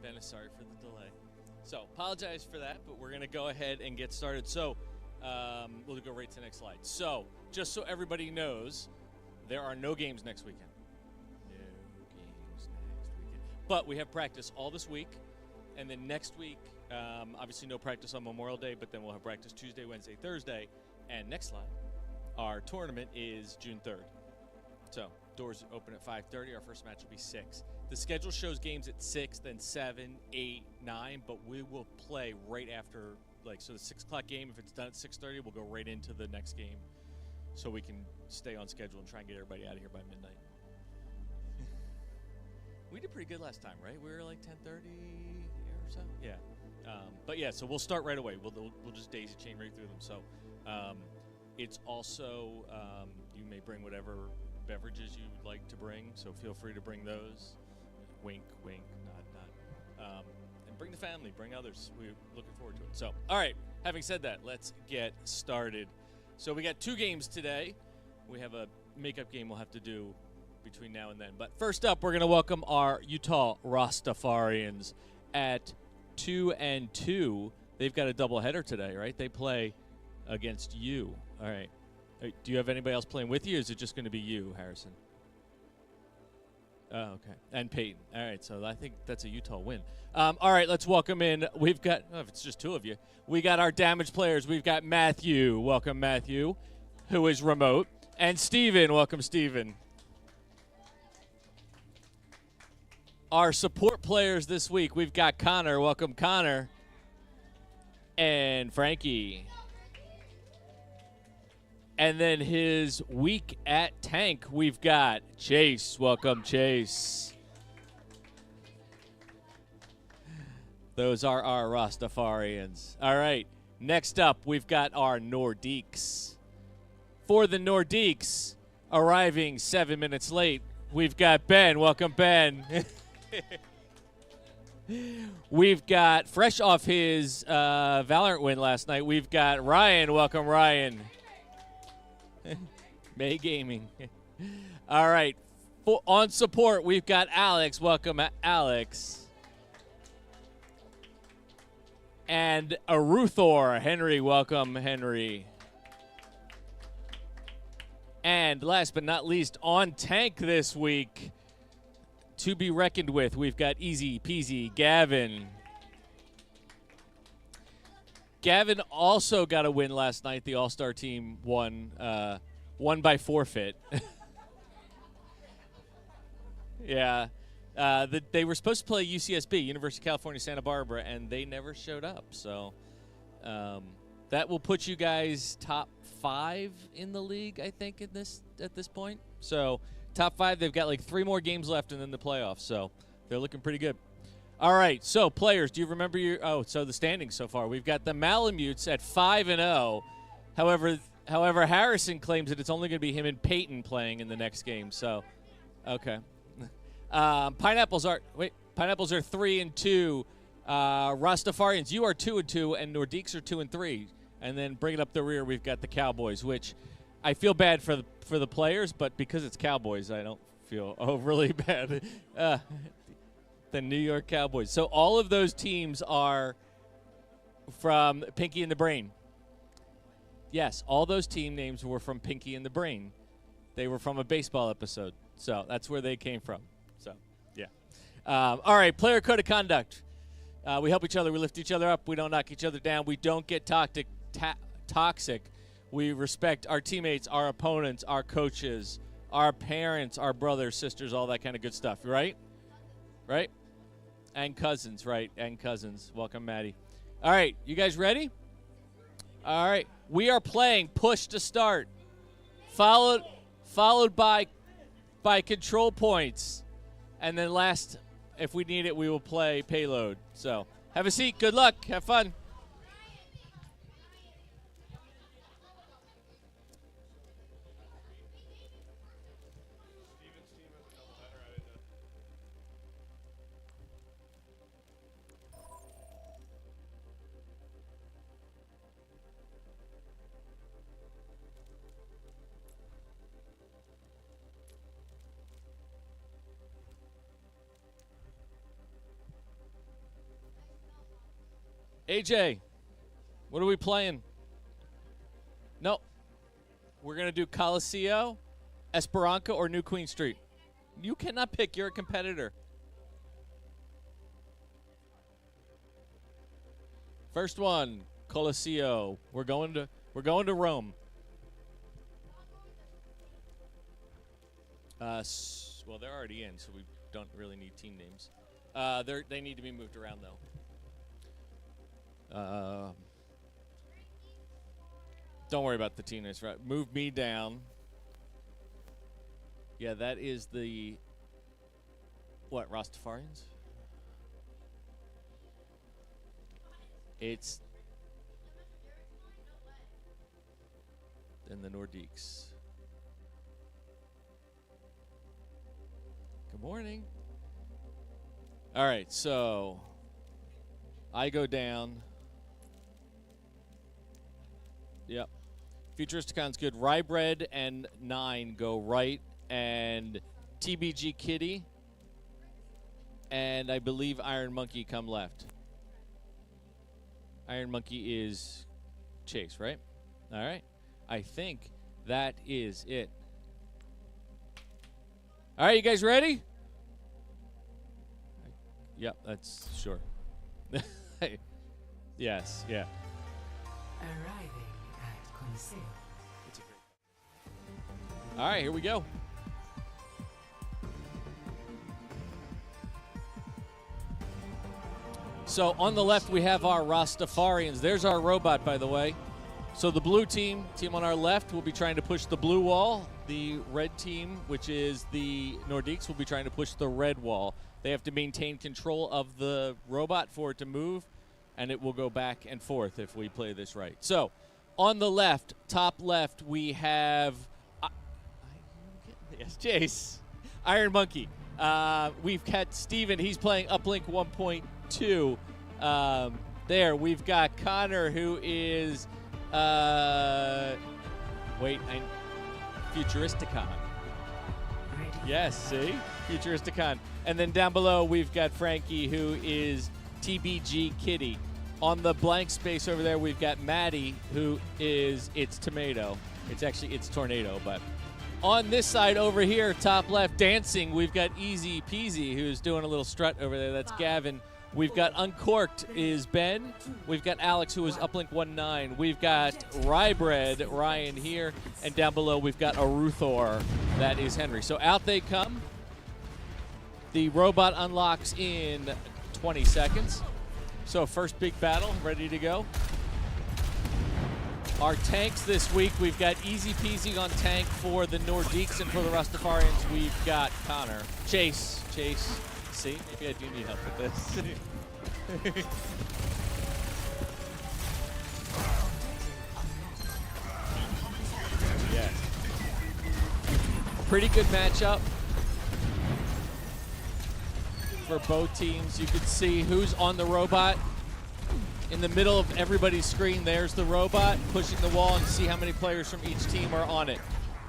Dennis, sorry for the delay. So, apologize for that, but we're going to go ahead and get started. So, we'll go right to the next slide. So, just so everybody knows, there are no games next weekend. No games next weekend. But we have practice all this week. And then next week, obviously no practice on Memorial Day, but then we'll have practice Tuesday, Wednesday, Thursday. And next slide, our tournament is June 3rd. So, doors open at 5:30. Our first match will be 6. The schedule shows games at 6, then 7, 8, 9, but we will play right after, so the 6 o'clock game, if it's done at 6:30, we'll go right into the next game so we can stay on schedule and try and get everybody out of here by midnight. We did pretty good last time, right? We were like 10:30 or so? Yeah. But yeah, so we'll start right away. We'll just daisy chain right through them. So it's also, you may bring whatever beverages you would like to bring, so feel free to bring those. Wink, wink, nod. And bring the family, bring others. We're looking forward to it. So, all right, having said that, let's get started. So we got 2 games today. We have a makeup game we'll have to do between now and then. But first up, we're going to welcome our Utah Rastafarians at 2-2. They've got a doubleheader today, right? They play against you. All right. Do you have anybody else playing with you, or is it just going to be you, Harrison? Oh, okay. And Peyton. All right, so I think that's a Utah win. All right, let's welcome in. We've got, if it's just 2 of you, we got our damage players. We've got Matthew. Welcome, Matthew, who is remote. And Steven. Welcome, Steven. Our support players this week, we've got Connor. Welcome, Connor. And Frankie. And then his week at tank, we've got Chase. Welcome, Chase. Those are our Rastafarians. All right, next up, we've got our Nordiques. For the Nordiques, arriving 7 minutes late, we've got Ben. Welcome, Ben. We've got, fresh off his Valorant win last night, we've got Ryan. Welcome, Ryan. May Gaming. All right. On support, we've got Alex. Welcome, Alex. And Aruthor. Henry. Welcome, Henry. And last but not least, on tank this week, to be reckoned with, we've got Easy Peasy Gavin. Gavin also got a win last night. The All-Star team won by forfeit. Yeah. They were supposed to play UCSB, University of California, Santa Barbara, and they never showed up. So that will put you guys top 5 in the league, I think, at this point. So top 5, they've got like 3 more games left and then the playoffs. So they're looking pretty good. All right, so players, do you remember the standings so far? We've got the Malamutes at 5-0. However, Harrison claims that it's only going to be him and Peyton playing in the next game. So, okay. Pineapples are 3-2. Rastafarians, you are 2-2, and Nordiques are 2-3. And then bringing up the rear, we've got the Cowboys, which I feel bad for the players, but because it's Cowboys, I don't feel overly bad. The New York Cowboys. So all of those teams are from Pinky and the Brain. Yes, all those team names were from Pinky and the Brain. They were from a baseball episode. So that's where they came from. So, yeah. All right, player code of conduct. We help each other. We lift each other up. We don't knock each other down. We don't get toxic. We respect our teammates, our opponents, our coaches, our parents, our brothers, sisters, all that kind of good stuff, right? Right? And cousins, right? And cousins. Welcome, Maddie. All right, you guys ready? All right. We are playing push to start, followed by control points. And then last, if we need it, we will play payload. So have a seat. Good luck. Have fun. AJ, what are we playing? No. We're going to do Coliseo, Esperanza, or New Queen Street. You cannot pick. You're a competitor. First one, Coliseo. We're going to Rome. Well, they're already in, so we don't really need team names. They need to be moved around, though. Don't worry about the team names. Right? Move me down. Yeah, that is the what? Rastafarians. It's then the Nordiques. Good morning. All right, so I go down. Yep. Futuristicon's good. Rybread and 9 go right, and TBG Kitty and I believe Iron Monkey come left. Iron Monkey is Chase, right? All right. I think that is it. All right, you guys ready? Yep, that's sure. Yes, yeah. Arriving at Coliseo. All right, here we go. So on the left, we have our Rastafarians. There's our robot, by the way. So the blue team on our left, will be trying to push the blue wall. The red team, which is the Nordiques, will be trying to push the red wall. They have to maintain control of the robot for it to move, and it will go back and forth if we play this right. So on the left, top left, we have yes, Jace, Iron Monkey. We've got Steven. He's playing Uplink 1.2. There, we've got Connor, who is Futuristicon. Yes, see? Futuristicon. And then down below, we've got Frankie, who is TBG Kitty. On the blank space over there, we've got Maddie, who is It's Tomato. It's Tornado, but on this side over here, top left, dancing, we've got Easy Peasy, who's doing a little strut over there. That's Gavin. We've got Uncorked is Ben. We've got Alex, who is Uplink 1.9. We've got Rybread, Ryan here. And down below, we've got Aruthor. That is Henry. So out they come. The robot unlocks in 20 seconds. So first big battle, ready to go. Our tanks this week, we've got Easy Peasy on tank for the Nordiques, and for the Rastafarians, we've got Connor. Chase. See, maybe I do need help with this. Yeah. Pretty good matchup for both teams. You can see who's on the robot. In the middle of everybody's screen, there's the robot pushing the wall, and see how many players from each team are on it.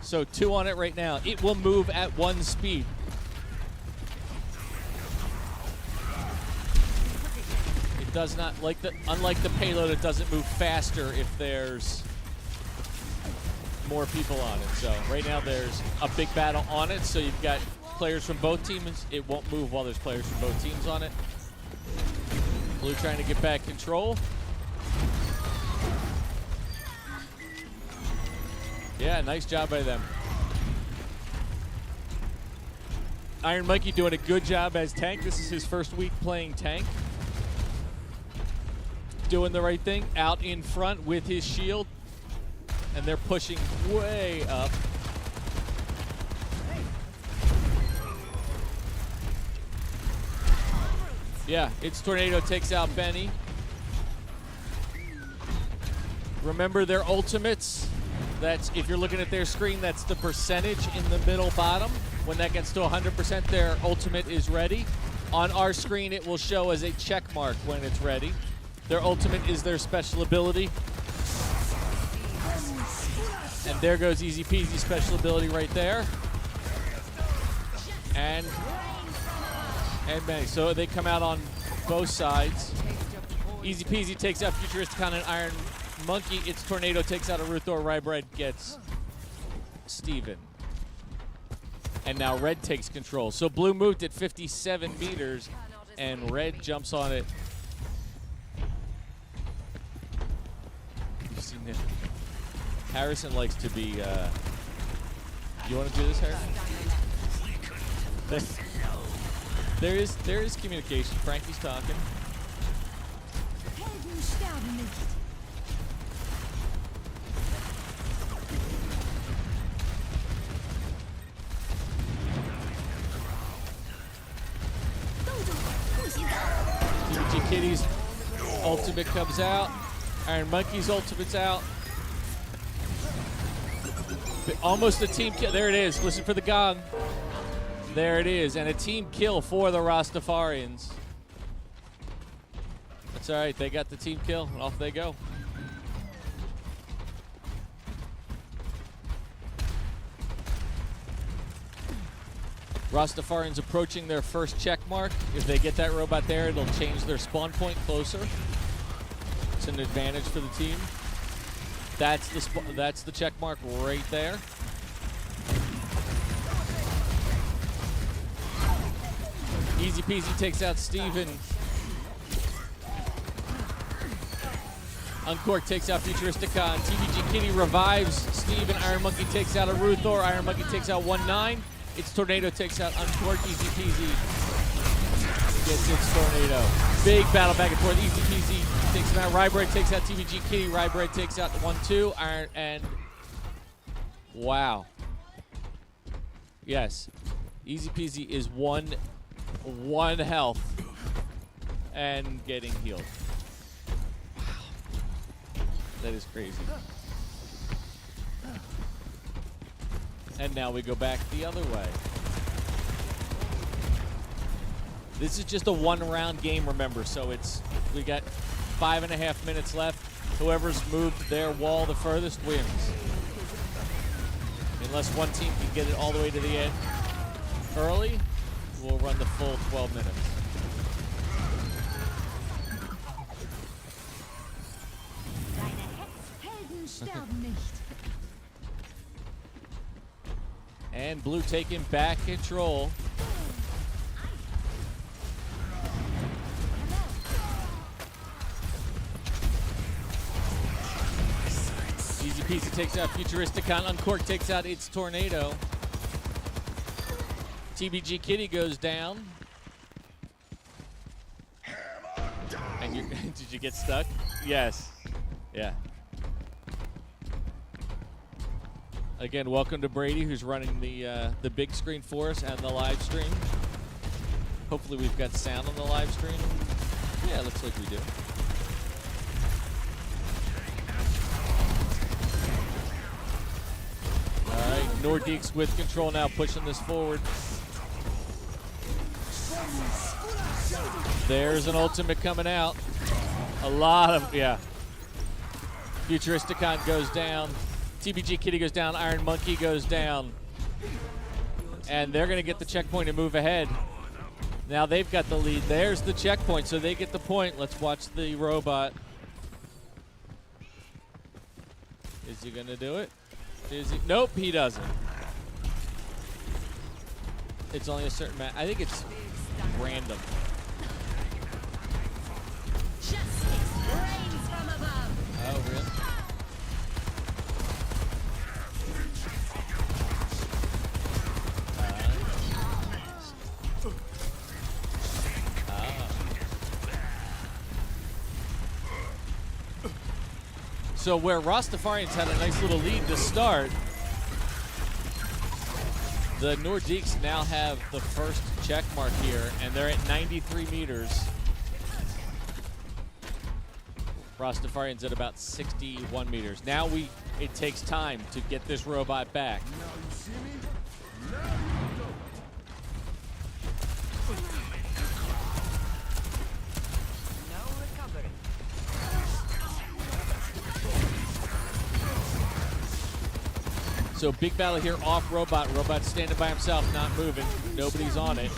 So 2 on it right now. It will move at 1 speed. It does not, unlike the payload, it doesn't move faster if there's more people on it. So right now there's a big battle on it, so you've got players from both teams. It won't move while there's players from both teams on it. Blue trying to get back control. Yeah, nice job by them. Iron Monkey doing a good job as tank. This is his first week playing tank. Doing the right thing, out in front with his shield. And they're pushing way up. Yeah, It's Tornado takes out Benny. Remember their ultimates. That's, if you're looking at their screen, that's the percentage in the middle bottom. When that gets to 100%, their ultimate is ready. On our screen, it will show as a check mark when it's ready. Their ultimate is their special ability. And there goes Easy Peasy special ability right there. And Benny. So they come out on both sides. Easy Peasy takes out Futuristicon and Iron Monkey. It's Tornado takes out a Ruthor. Rybread gets Steven. And now Red takes control. So Blue moved at 57 meters, and Red jumps on it. You've seen it. Harrison likes to be. You want to do this, Harrison? There is communication. Frankie's talking. TBG Kitty's ultimate comes out. Iron Monkey's ultimate's out. Almost a team kill. There it is. Listen for the gong. There it is. And a team kill for the Rastafarians. That's all right. They got the team kill. And off they go. Rastafarians approaching their first check mark. If they get that robot there, it'll change their spawn point closer. It's an advantage for the team. That's the check mark right there. Easy Peasy takes out Steven. Uncork takes out Futuristicon. TBG Kitty revives Steven. Iron Monkey takes out a Ruthor. Iron Monkey takes out 1-9. It's Tornado takes out Uncork. Easy Peasy gets its Tornado. Big battle back and forth. Easy Peasy takes him out. Rybread takes out TBG Kitty. Rybread takes out 1-2. Iron and wow. Yes. Easy Peasy is one health and getting healed. Wow. That is crazy. And now we go back the other way. This is just a one-round game, remember, so we got 5.5 minutes left. Whoever's moved their wall the furthest wins. Unless one team can get it all the way to the end early, we'll run the full 12 minutes. And Blue taking back control. Easy Peasy takes out Futuristicon. Uncork takes out its Tornado. TBG Kitty goes down. And did you get stuck? Yes. Yeah. Again, welcome to Brady, who's running the big screen for us and the live stream. Hopefully we've got sound on the live stream. Yeah, looks like we do. All right, Nordique's with control now, pushing this forward. There's an ultimate coming out. A lot of, yeah. Futuristicon goes down. TBG Kitty goes down. Iron Monkey goes down. And they're going to get the checkpoint and move ahead. Now they've got the lead. There's the checkpoint, so they get the point. Let's watch the robot. Is he going to do it? Is he? Nope, he doesn't. It's only a certain match. I think it's random. Oh, really? So where Rastafarians had a nice little lead to start, the Nordiques now have the first check mark here, and they're at 93 meters. Rastafarians at about 61 meters. Now it takes time to get this robot back. Now you see me? Now you don't. So big battle here off Robot. Robot's standing by himself, not moving. Nobody's on it.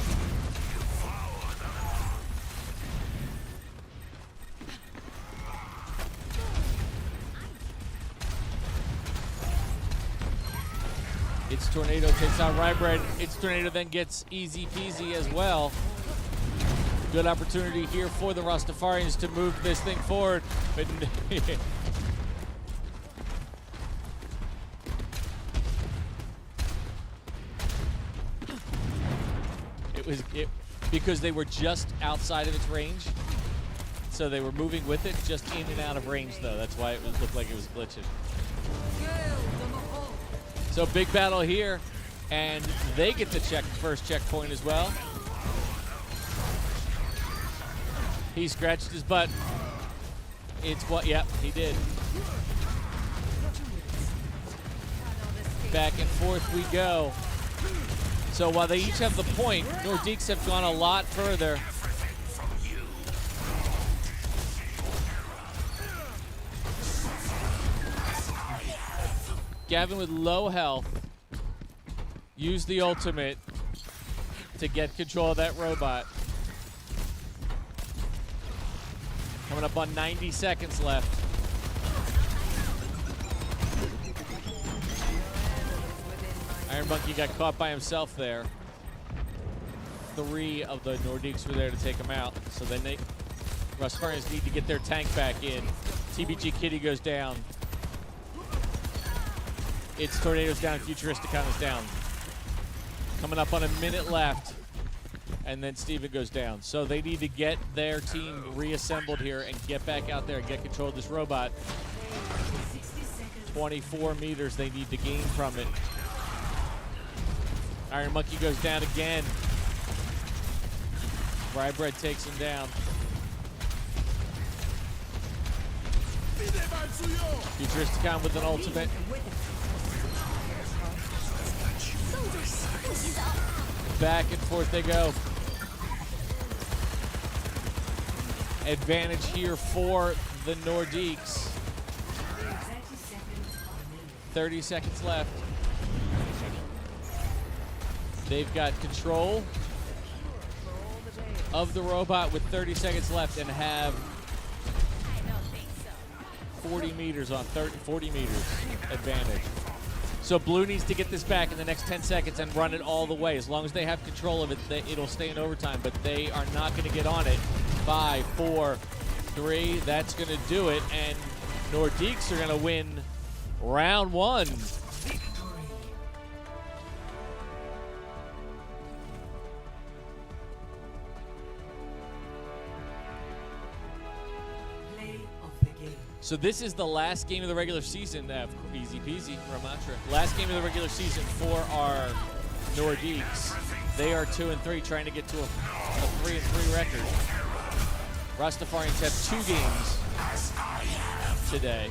It's Tornado takes out Rybread. It's Tornado then gets easy peasy as well. Good opportunity here for the Rastafarians to move this thing forward. But it because they were just outside of its range. So they were moving with it, just in and out of range though. That's why it looked like it was glitching. So big battle here, and they get the first checkpoint as well. He scratched his butt. It's what? Yep, he did. Back and forth we go. So while they each have the point, Nordiques have gone a lot further. Gavin with low health used the ultimate to get control of that robot. Coming up on 90 seconds left. Iron Monkey got caught by himself there. 3 of the Nordiques were there to take him out. So then Rastafarians need to get their tank back in. TBG Kitty goes down. It's Tornado's down, Futuristicon is down. Coming up on a minute left. And then Steven goes down. So they need to get their team reassembled here and get back out there and get control of this robot. 24 meters they need to gain from it. Iron Monkey goes down again. Rybread takes him down. Futuristicon with an ultimate. Back and forth they go. Advantage here for the Nordiques. 30 seconds left. They've got control of the robot with 30 seconds left and have 40 meters on 40 meters advantage. So Blue needs to get this back in the next 10 seconds and run it all the way. As long as they have control of it, it'll stay in overtime, but they are not going to get on it. 5, 4, 3, that's going to do it, and Nordiques are going to win round 1. So this is the last game of the regular season. Easy peasy, Ramatra. Last game of the regular season for our Nordiques. They are 2-3, trying to get to a 3-3 record. Rastafarians have 2 games today.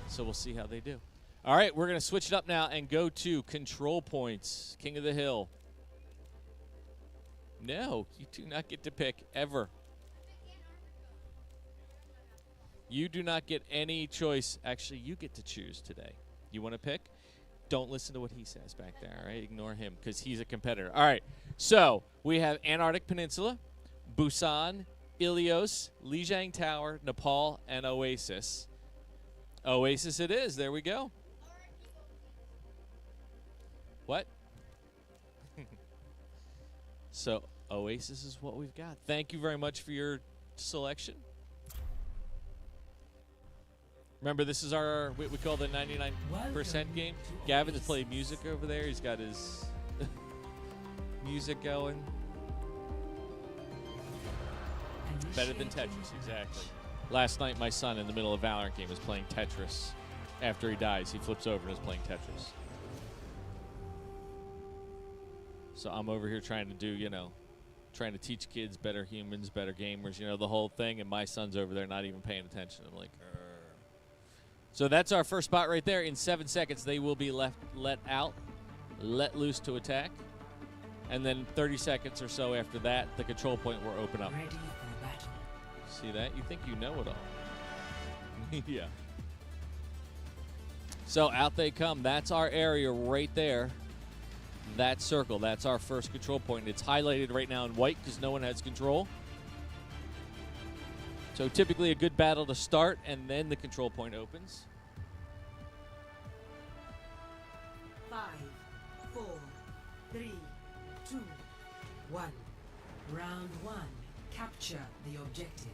So we'll see how they do. All right, we're going to switch it up now and go to control points. King of the Hill. No, you do not get to pick ever. You do not get any choice. Actually, you get to choose today. You want to pick? Don't listen to what he says back there, all right? Ignore him because he's a competitor. All right, so we have Antarctic Peninsula, Busan, Ilios, Lijiang Tower, Nepal, and Oasis. Oasis it is. There we go. What? So Oasis is what we've got. Thank you very much for your selection. Remember, this is our, we call the 99% game. Gavin is playing music over there. He's got his music going. Better than Tetris, exactly. Last night, my son, in the middle of Valorant game, was playing Tetris. After he dies, he flips over and is playing Tetris. So I'm over here trying to do, you know, trying to teach kids better humans, better gamers, you know, the whole thing. And my son's over there not even paying attention. I'm like, So that's our first spot right there. In 7 seconds, they will be let loose to attack. And then 30 seconds or so after that, the control point will open up. Ready for battle. See that? You think you know it all. Yeah. So out they come. That's our area right there. That circle, that's our first control point. It's highlighted right now in white because no one has control. So typically a good battle to start, and then the control point opens. 5, 2, 1. Round 1. Capture the objective.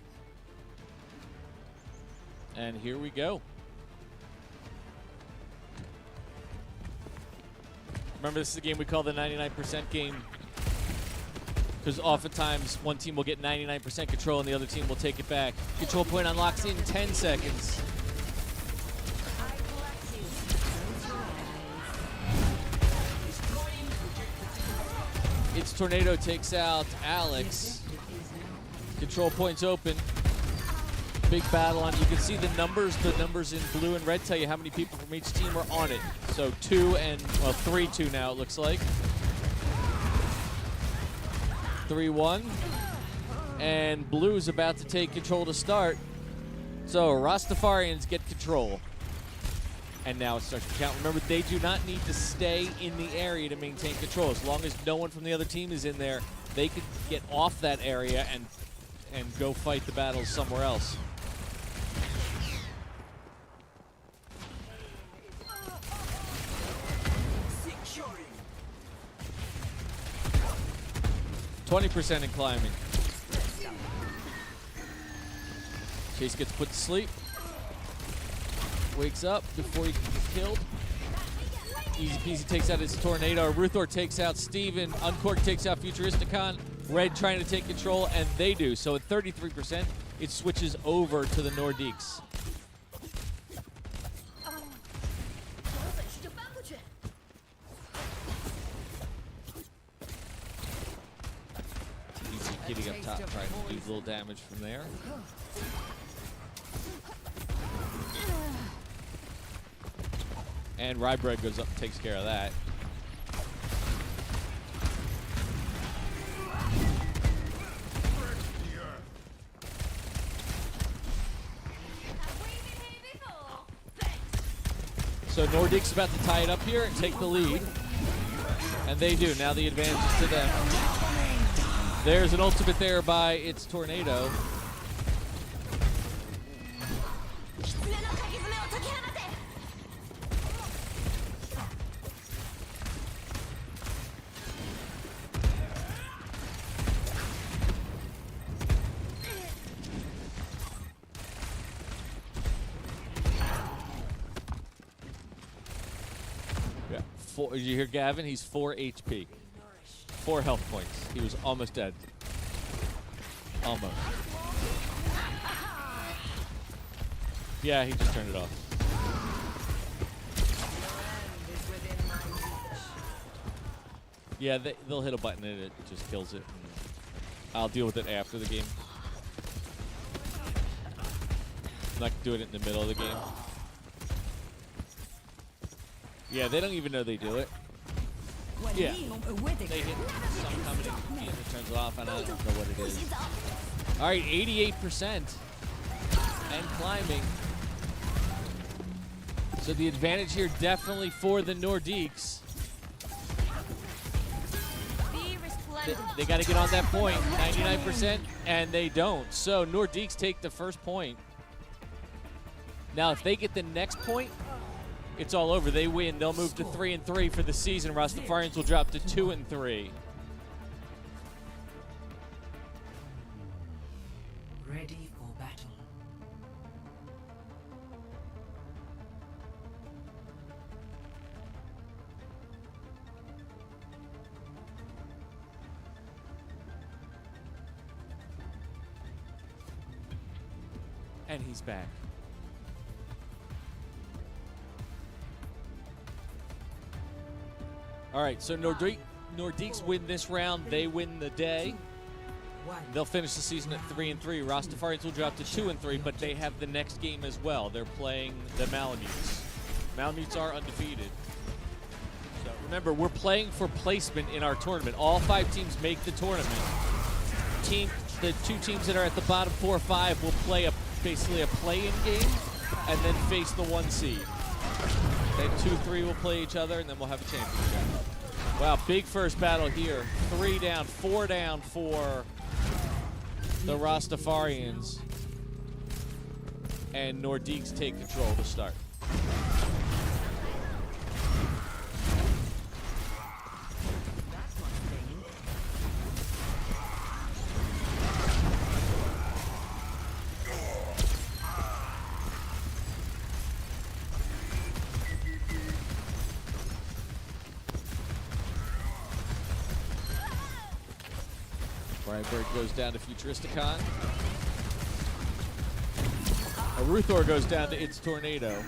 And here we go. Remember, this is a game we call the 99% game, because oftentimes one team will get 99% control and the other team will take it back. Control point unlocks in 10 seconds. It's Tornado takes out Alex. Control points open. Big battle on. You can see the numbers. The numbers in blue and red tell you how many people from each team are on it. So 3-2 now it looks like. 3-1. And blue's about to take control to start. So Rastafarians get control. And now it starts to count. Remember, they do not need to stay in the area to maintain control. As long as no one from the other team is in there, they could get off that area and go fight the battles somewhere else. Securing. 20% in climbing. Chase gets put to sleep. Wakes up before he can get killed. Easy peasy takes out his Tornado. Ruthor takes out Steven. Uncork takes out Futuristicon. Red trying to take control, and they do. So at 33%, it switches over to the Nordiques. Easy kitty up top trying to do a little damage from there. And Rybread goes up and takes care of that. So Nordique's about to tie it up here and take the lead. And they do. Now the advantage is to them. There's an ultimate there by its Tornado. Did you hear Gavin? He's 4 HP. 4 health points. He was almost dead. Almost. Yeah, he just turned it off. Yeah, they'll hit a button and it just kills it. I'll deal with it after the game. I'm not doing it in the middle of the game. Yeah, they don't even know they do it. Yeah. They hit some combination and it turns it off, and I don't know what it is. All right, 88% and climbing. So the advantage here definitely for the Nordiques. They got to get on that point, 99%, and they don't. So Nordiques take the first point. Now, if they get the next point, it's all over. They win. They'll move to 3-3 for the season. Rastafarians will drop to 2-3. Ready for battle. And he's back. All right, so Nordiques win this round. They win the day. They'll finish the season at 3-3. Rastafarians will drop to 2-3, but they have the next game as well. They're playing the Malamutes. Malamutes are undefeated. So remember, we're playing for placement in our tournament. All 5 teams make the tournament. The 2 teams that are at the bottom 4 or 5 will play basically a play-in game and then face the 1 seed. Then 2-3 will play each other, and then we'll have a championship. Wow, big first battle here. 3 down, 4 down for the Rastafarians. And Nordiques take control to start. Brightbird goes down to Futuristicon. Aruthor goes down to its Tornado.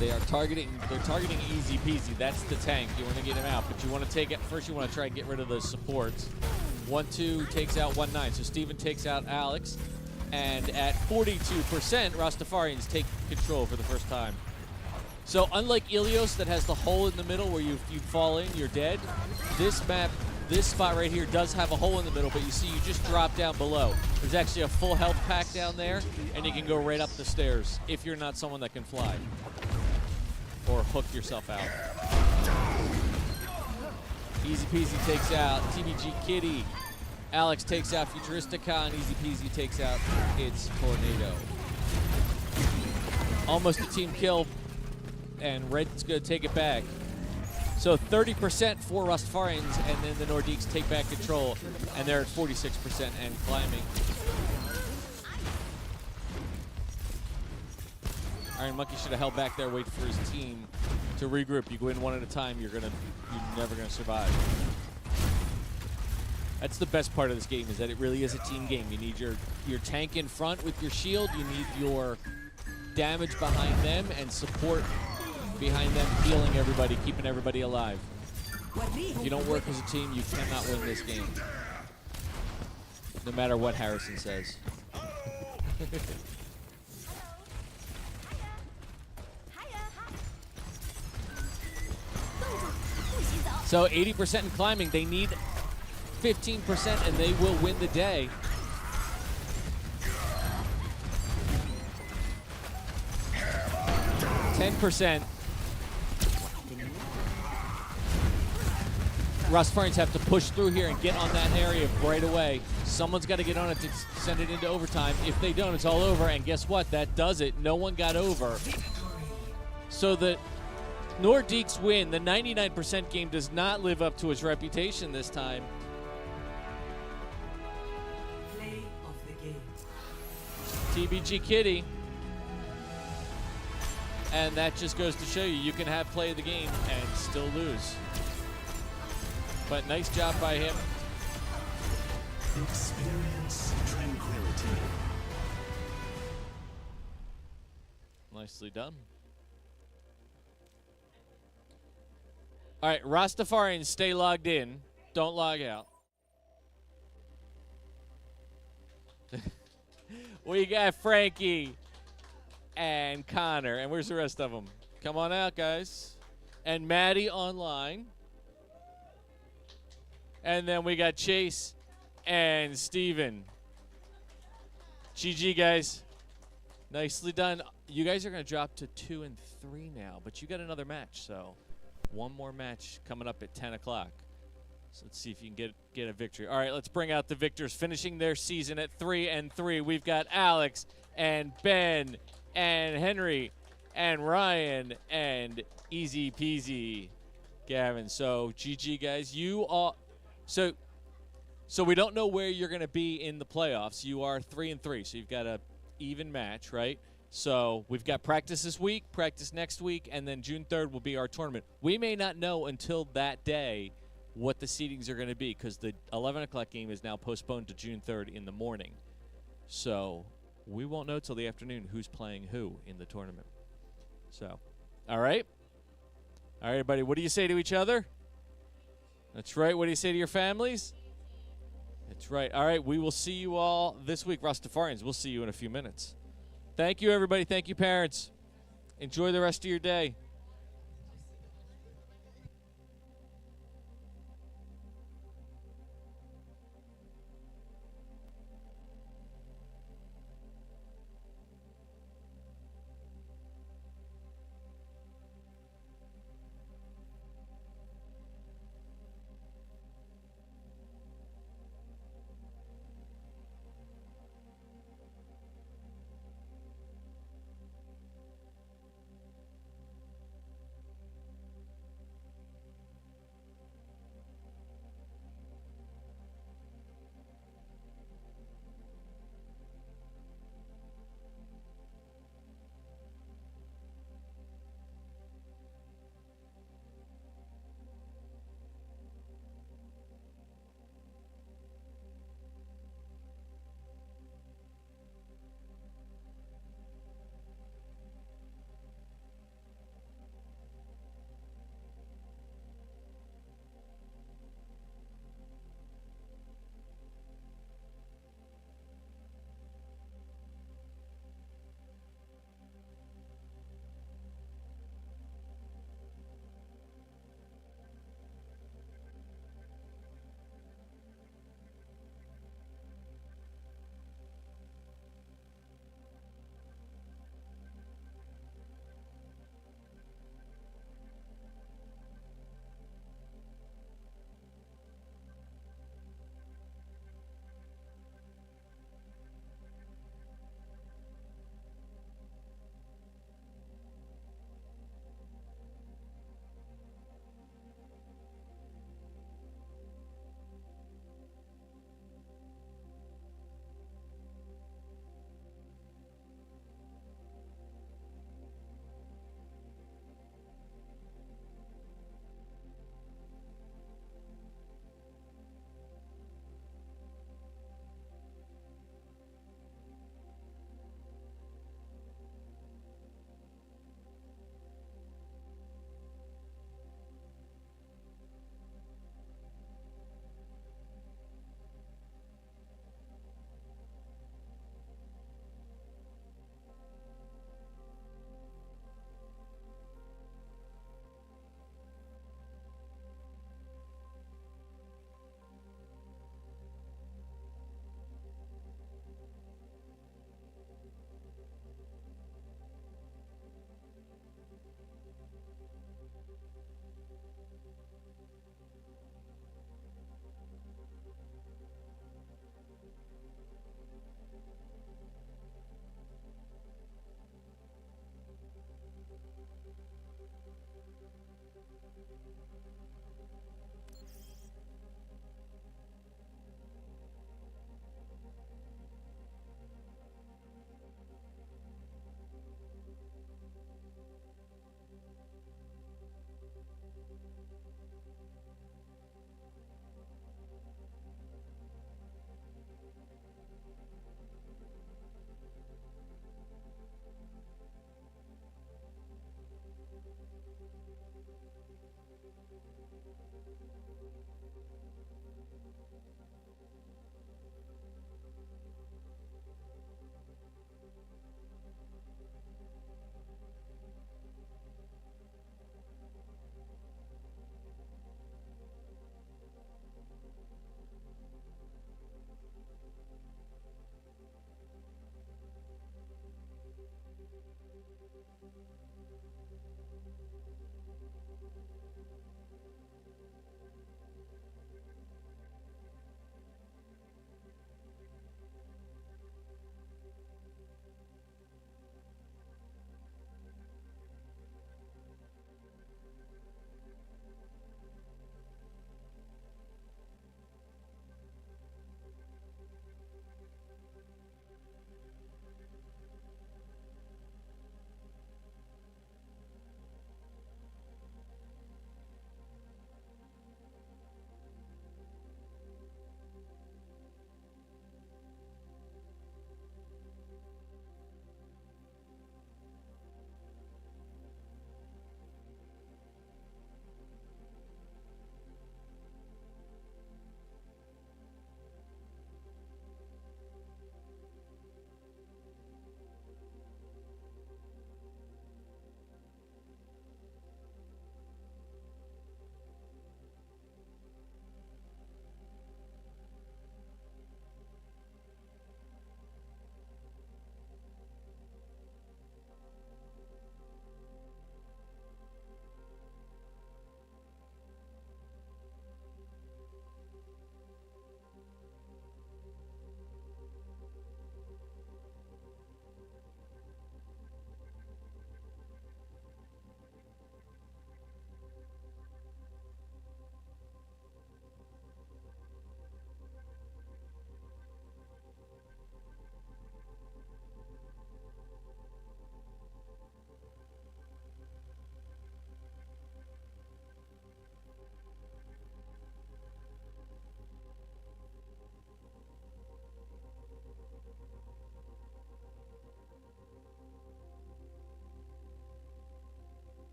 They're targeting Easy Peasy. That's the tank. You want to get him out, but you want to take it first. You want to try and get rid of those supports. 1-2 takes out 1-9. So Steven takes out Alex, and at 42%, Rastafarians take control for the first time. So unlike Ilios that has the hole in the middle where if you fall in, you're dead. This map, this spot right here does have a hole in the middle, but you see you just drop down below. There's actually a full health pack down there, and you can go right up the stairs if you're not someone that can fly. Or hook yourself out. Easy Peasy takes out TBG Kitty. Alex takes out Futuristicon. Easy Peasy takes out its Tornado. Almost a team kill, and Red's going to take it back. So 30% for Rastafarians, and then the Nordiques take back control, and they're at 46% and climbing. Iron Monkey should have held back there, wait for his team to regroup. You go in one at a time, you're never gonna survive. That's the best part of this game, is that it really is a team game. You need your tank in front with your shield, you need your damage behind them, and support behind them, healing everybody, keeping everybody alive. If you don't work as a team, you cannot win this game. No matter what Harrison says. So 80% in climbing, they need 15% and they will win the day. %. Rastafarians have to push through here and get on that area right away. Someone's got to get on it to send it into overtime. If they don't, it's all over. And guess what? That does it. No one got over. So the Nordiques win. The 99% game does not live up to its reputation this time. Play of the game. TBG Kitty. And that just goes to show you can have play of the game and still lose. But nice job by him. Experience tranquility. Nicely done. All right, Rastafarians, stay logged in. Don't log out. We got Frankie and Connor. And where's the rest of them? Come on out, guys. And Maddie online. And then we got Chase and Steven. GG, guys. Nicely done. You guys are going to drop to 2 and 3 now, but you got another match, so one more match coming up at 10 o'clock. So let's see if you can get a victory. All right, let's bring out the victors. Finishing their season at 3 and 3, we've got Alex and Ben and Henry and Ryan and Easy Peasy Gavin. So GG, guys. You all. So we don't know where you're going to be in the playoffs. You are 3 and 3, so you've got a even match, right? So we've got practice this week, practice next week, and then June 3rd will be our tournament. We may not know until that day what the seedings are going to be because the 11 o'clock game is now postponed to June 3rd in the morning. So we won't know till the afternoon who's playing who in the tournament. So, all right? All right, everybody, what do you say to each other? That's right. What do you say to your families? That's right. All right, we will see you all this week. Rastafarians, we'll see you in a few minutes. Thank you, everybody. Thank you, parents. Enjoy the rest of your day.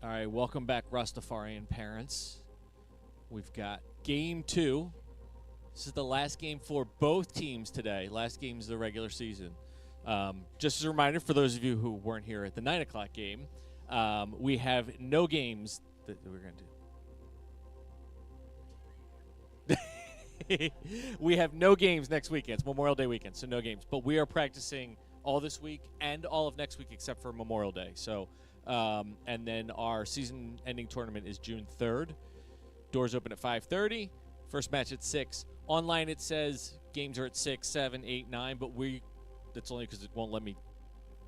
All right, welcome back, Rastafarian parents. We've got game 2. This is the last game for both teams today. Last game is the regular season. Just as a reminder for those of you who weren't here at the 9 o'clock game, we have no games that we're going to do. We have no games next weekend. It's Memorial Day weekend, so no games. But we are practicing all this week and all of next week except for Memorial Day. So, and then our season-ending tournament is June 3rd. Doors open at 5:30. First match at 6. Online it says games are at 6, 7, 8, 9, but that's only because it won't let me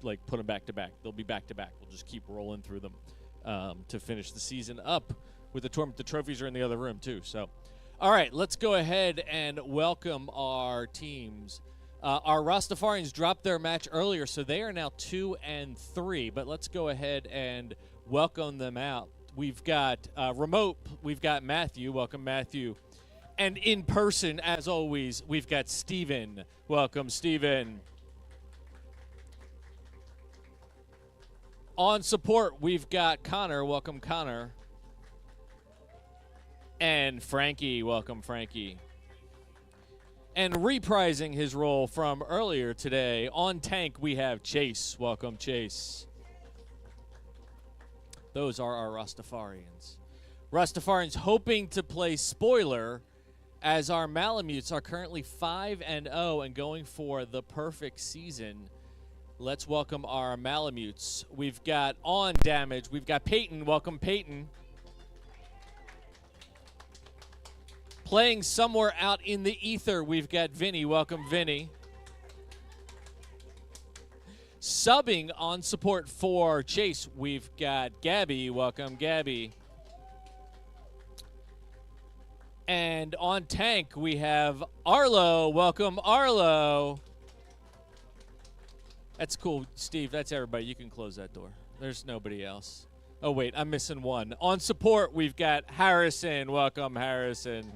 like put them back to back. They'll be back to back. We'll just keep rolling through them to finish the season up with the tournament. The trophies are in the other room too. So, all right, let's go ahead and welcome our teams. Our Rastafarians dropped their match earlier, so they are now 2-3. But let's go ahead and welcome them out. We've got remote. We've got Matthew. Welcome, Matthew. And in person, as always, we've got Steven. Welcome, Steven. On support, we've got Connor. Welcome, Connor. And Frankie. Welcome, Frankie. And reprising his role from earlier today, on tank, we have Chase. Welcome, Chase. Those are our Rastafarians. Rastafarians hoping to play spoiler, as our Malamutes are currently 5-0 and going for the perfect season. Let's welcome our Malamutes. We've got on damage. We've got Peyton. Welcome, Peyton. Playing somewhere out in the ether, we've got Vinny. Welcome, Vinny. Subbing on support for Chase, we've got Gabby. Welcome, Gabby. And on tank, we have Arlo. Welcome, Arlo. That's cool, Steve. That's everybody. You can close that door. There's nobody else. Oh, wait, I'm missing one. On support, we've got Harrison. Welcome, Harrison.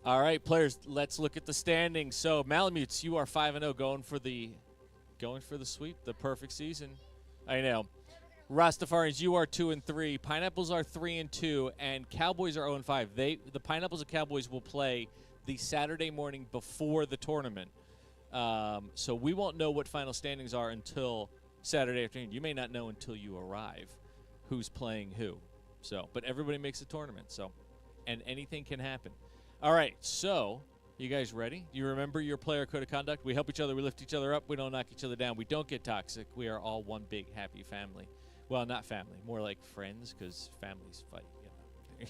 All right, players, let's look at the standings. So, Malamutes, you are 5-0, going for the sweep, the perfect season. I know. Rastafarians, you are 2-3. Pineapples are 3-2, and Cowboys are 0-5. The Pineapples and Cowboys will play the Saturday morning before the tournament. So we won't know what final standings are until Saturday afternoon. You may not know until you arrive who's playing who. So, but everybody makes a tournament. So, and anything can happen. All right, so you guys ready? Do you remember your player code of conduct? We help each other. We lift each other up. We don't knock each other down. We don't get toxic. We are all one big happy family. Well, not family, more like friends, because families fight.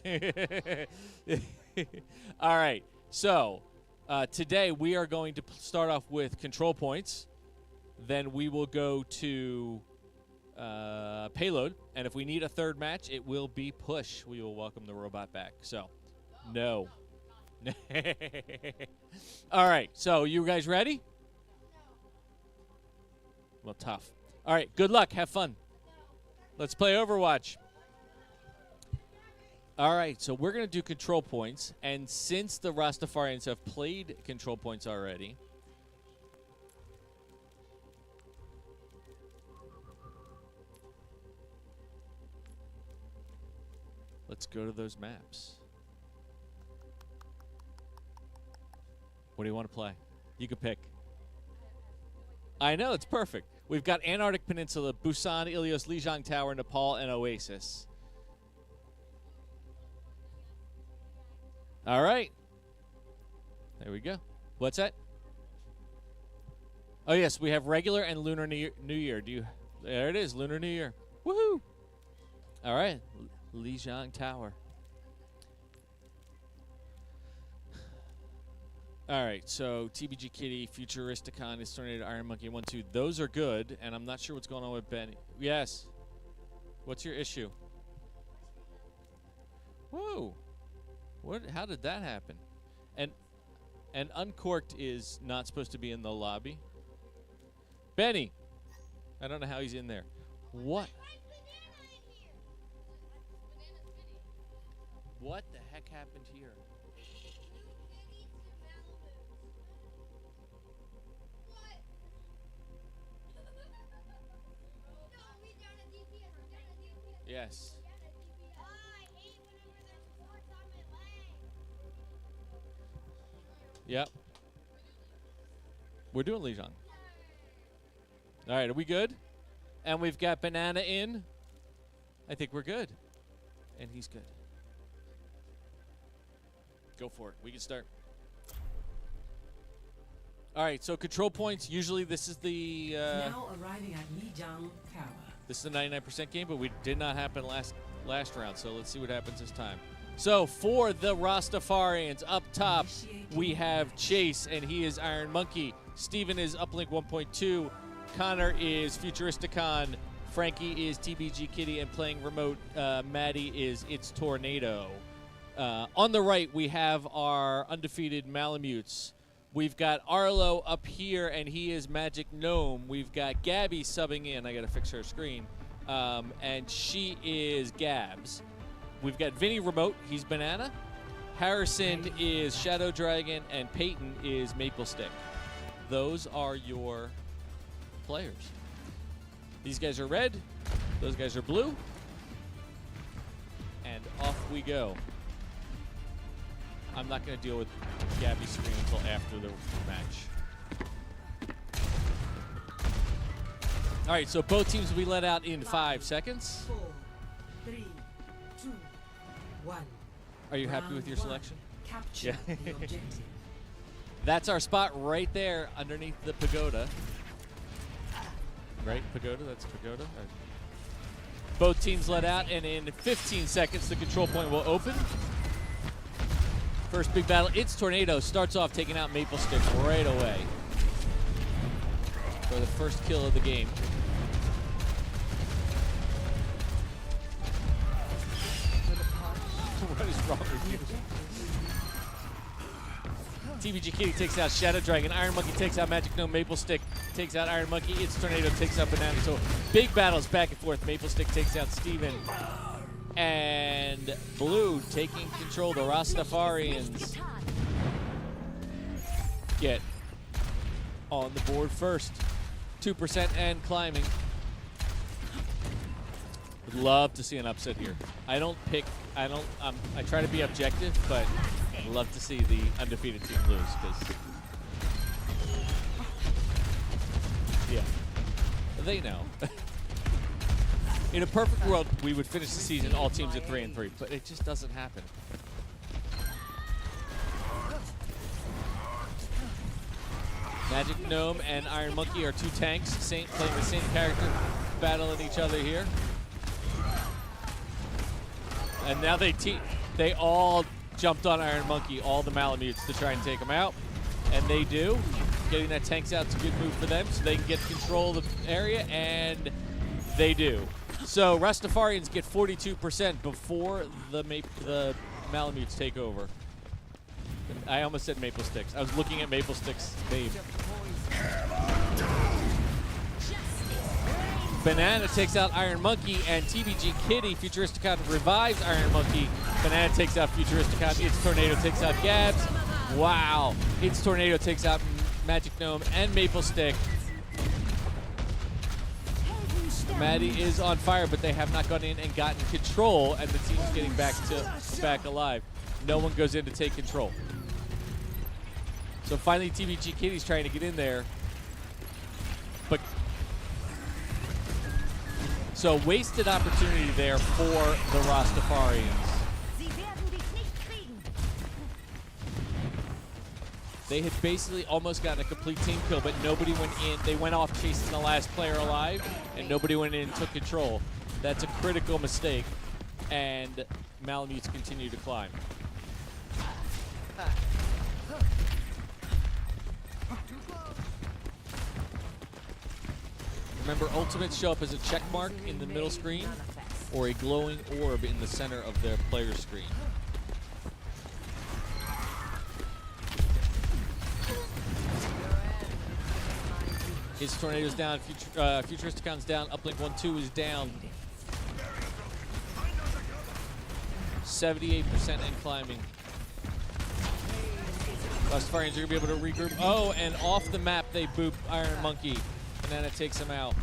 You know. All right, so today we are going to start off with control points. Then we will go to payload, and if we need a third match, it will be push. We will welcome the robot back. So, no. All right, so you guys ready? Well, tough. All right, good luck. Have fun. Let's play Overwatch. All right, so we're going to do control points, and since the Rastafarians have played control points already, let's go to those maps. What do you want to play? You can pick. I know, it's perfect. We've got Antarctic Peninsula, Busan, Ilios, Lijiang Tower, Nepal, and Oasis. All right. There we go. What's that? Oh, yes, we have regular and Lunar New Year. There it is, Lunar New Year. Woohoo! All right, Lijiang Tower. All right, so TBG Kitty, Futuristicon, is Tornado, Iron Monkey, 1, 2. Those are good, and I'm not sure what's going on with Benny. Yes. What's your issue? Whoa. What? How did that happen? And Uncorked is not supposed to be in the lobby. Benny. I don't know how he's in there. What? What the heck happened here? Yes. Yep. We're doing Lijiang. All right, are we good? And we've got Banana in. I think we're good. And he's good. Go for it. We can start. All right, so control points. Usually this is the... now arriving at Lijiang Tower. This is the 99% game, but we did not happen last round, so let's see what happens this time. So for the Rastafarians, up top, we have Chase, and he is Iron Monkey. Steven is Uplink 1.2. Connor is Futuristicon. Frankie is TBG Kitty, and playing remote, Maddie is It's Tornado. On the right, we have our undefeated Malamutes. We've got Arlo up here, and he is Magic Gnome. We've got Gabby subbing in. I got to fix her screen. And she is Gabs. We've got Vinny remote. He's Banana. Harrison is Shadow Dragon, and Peyton is Maple Stick. Those are your players. These guys are red. Those guys are blue. And off we go. I'm not going to deal with Gabby's screen until after the match. All right, so both teams will be let out in 5 seconds. 4, 3, 2, 1. Are you happy with your selection? Capture the objective. That's our spot right there underneath the pagoda. Right, pagoda? That's pagoda. Right. Both teams let out, and in 15 seconds, the control point will open. First big battle, It's Tornado starts off taking out Maple Stick right away for the first kill of the game. What is wrong with you? TBG Kitty takes out Shadow Dragon. Iron Monkey takes out Magic Gnome. Maple Stick takes out Iron Monkey. It's Tornado takes out Banana. So big battles back and forth. Maple Stick takes out Steven. And Blue taking control. The Rastafarians get on the board first. 2% and climbing. Would love to see an upset here. I try to be objective, but I'd love to see the undefeated team lose, because yeah, they know. In a perfect world, we would finish the season all teams at 3-3, but it just doesn't happen. Magic Gnome and Iron Monkey are two tanks, playing the same character, battling each other here. And now they all jumped on Iron Monkey, all the Malamutes, to try and take him out. And they do. Getting that tanks out is a good move for them so they can get control of the area, and they do. So Rastafarians get 42% before the Malamutes take over. I almost said Maple Sticks. I was looking at Maple Sticks' name. Banana takes out Iron Monkey, and TBG Kitty, Futuristicon, revives Iron Monkey. Banana takes out Futuristicon. It's Tornado takes out Gabs. Wow. It's Tornado takes out Magic Gnome and Maple Stick. Maddie is on fire, but they have not gone in and gotten control, and the team's getting back alive. No one goes in to take control. So finally, TBG Kitty's trying to get in there. But so wasted opportunity there for the Rastafarians. They had basically almost gotten a complete team kill, but nobody went in. They went off chasing the last player alive, and nobody went in and took control. That's a critical mistake, and Malamutes continue to climb. Remember, ultimates show up as a check mark in the middle screen or a glowing orb in the center of their player screen. His Tornado's down, Futuristicon's down, Uplink 1-2 is down. 78% and climbing. Rastafarians are going to be able to regroup. Oh, and off the map they boop Iron Monkey. Banana takes him out.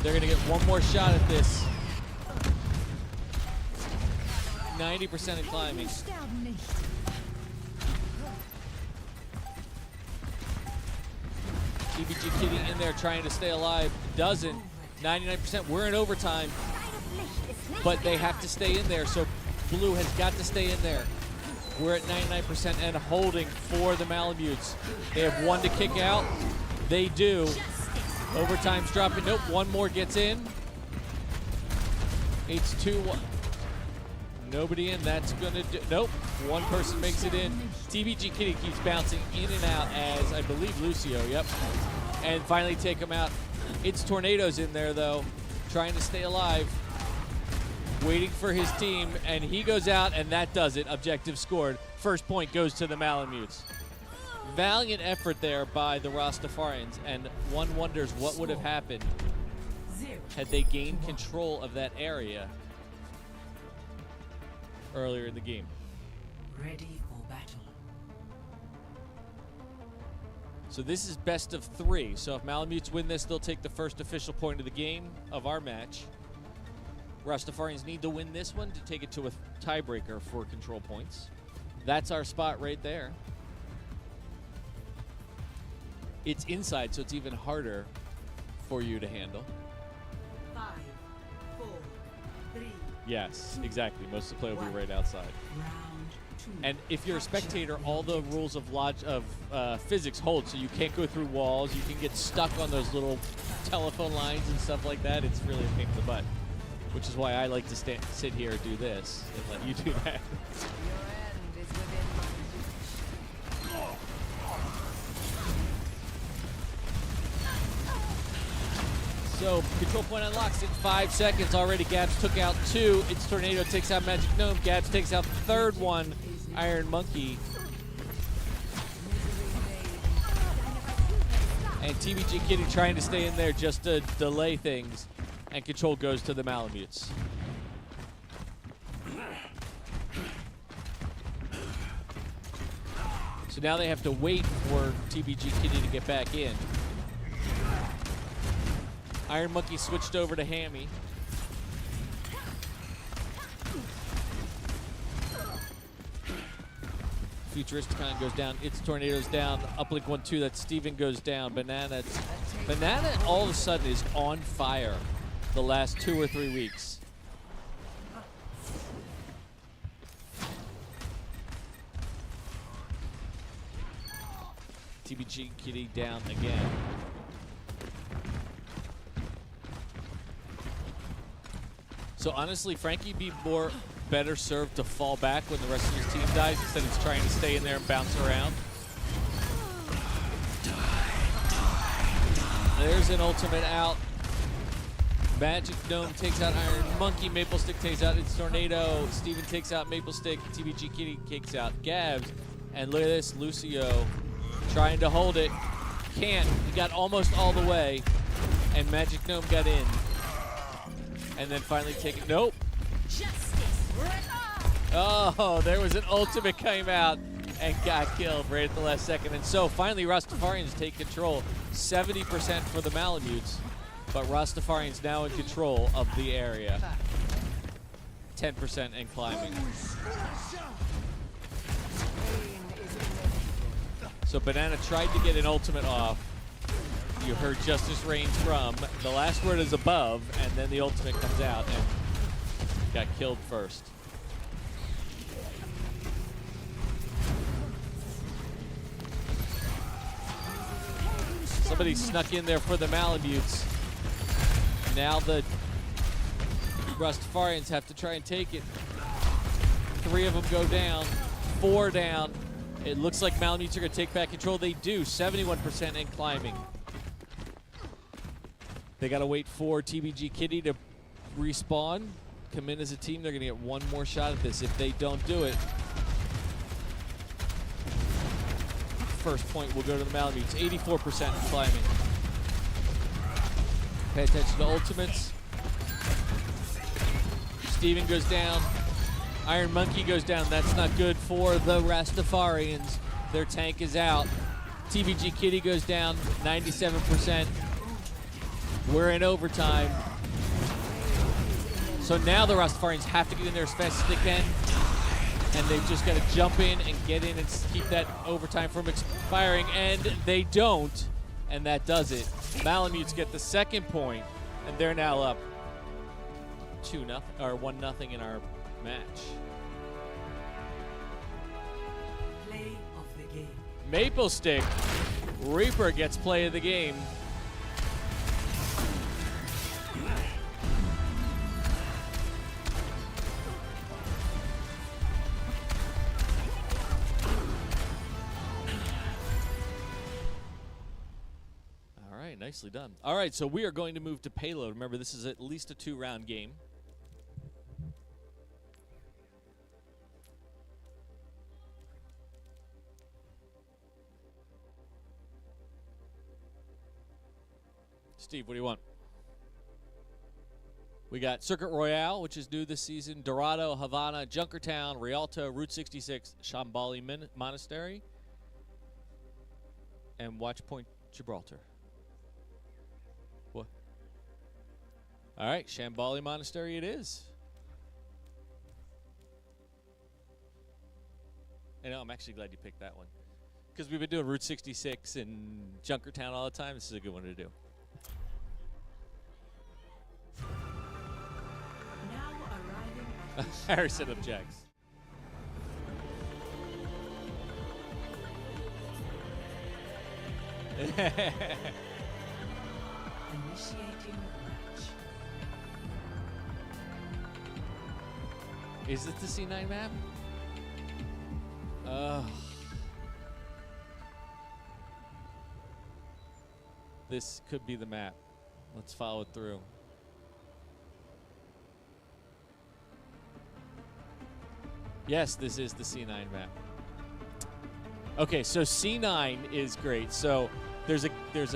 They're going to get one more shot at this. 90% in climbing. TBG Kitty in there trying to stay alive. Doesn't. 99%. We're in overtime. But they have to stay in there, so Blue has got to stay in there. We're at 99% and holding for the Malamutes. They have one to kick out. They do. Overtime's dropping. Nope, one more gets in. It's 2-1. Nobody in. That's going to do. Nope. One person makes it in. TBG Kitty keeps bouncing in and out as, I believe, Lucio. Yep. And finally take him out. It's Tornado's in there, though, trying to stay alive. Waiting for his team, and he goes out, and that does it. Objective scored. First point goes to the Malamutes. Valiant effort there by the Rastafarians, and one wonders what would have happened had they gained control of that area earlier in the game. Ready for battle. So this is best of 3. So if Malamutes win this, they'll take the first official point of the game of our match. Rastafarians need to win this one to take it to a tiebreaker for control points. That's our spot right there. It's inside, so it's even harder for you to handle. 5, 4, 3. Yes, exactly. Most of the play will be right outside. Round 2. And if you're a spectator, all the rules of physics hold, so you can't go through walls. You can get stuck on those little telephone lines and stuff like that. It's really a pain in the butt. Which is why I like to sit here and do this and let you do that. So, control point unlocks in 5 seconds. Already Gabs took out 2. It's Tornado takes out Magic Gnome. Gabs takes out the third one, Iron Monkey. And TBG Kitty trying to stay in there just to delay things. And control goes to the Malamutes. So now they have to wait for TBG Kitty to get back in. Iron Monkey switched over to Hammy. Futuristicon goes down. It's Tornado's down. Uplink 1-2. That Steven goes down. Banana all of a sudden is on fire the last 2 or 3 weeks. TBG Kitty down again. So honestly, Frankie would be better served to fall back when the rest of his team dies instead of trying to stay in there and bounce around. There's an ultimate out. Magic Gnome takes out Iron Monkey. Maple Stick takes out its Tornado. Steven takes out Maple Stick. TBG Kitty takes out Gabs. And look at this, Lucio trying to hold it. Can't. He got almost all the way. And Magic Gnome got in. And then finally take it. Nope. Oh, there was an ultimate came out and got killed right at the last second. And so finally Rastafarians take control. 70% for the Malamutes. But Rastafarians now in control of the area. 10% and climbing. So Banana tried to get an ultimate off. You heard Justice Reigns from. The last word is above, and then the ultimate comes out and got killed first. Somebody snuck in there for the Malamutes. Now the Rastafarians have to try and take it. 3 of them go down, 4 down. It looks like Malamutes are going to take back control. They do, 71% and climbing. They got to wait for TBG Kitty to respawn, come in as a team. They're going to get one more shot at this. If they don't do it, first point will go to the Malamutes. 84% climbing. Pay attention to ultimates. Steven goes down. Iron Monkey goes down. That's not good for the Rastafarians. Their tank is out. TBG Kitty goes down, 97%. We're in overtime. So now the Rastafarians have to get in there as fast as they can. And they've just got to jump in and get in and keep that overtime from expiring. And they don't. And that does it. Malamutes get the second point, and they're now up 2-0 or 1-0 in our match. Play of the game. Maple Stick, Reaper gets play of the game. Nicely done. All right, so we are going to move to payload. Remember, this is at least a 2-round game. Steve, what do you want? We got Circuit Royale, which is new this season, Dorado, Havana, Junkertown, Rialto, Route 66, Shambali Monastery, and Watchpoint Gibraltar. What? All right, Shambali Monastery it is. I know, I'm actually glad you picked that one. Because we've been doing Route 66 and Junkertown all the time. This is a good one to do. Now arriving at Harrison objects. initiating match. Is it the C9 map? This could be the map. Let's follow it through. Yes, this is the C9 map. Okay, so C9 is great. So there's a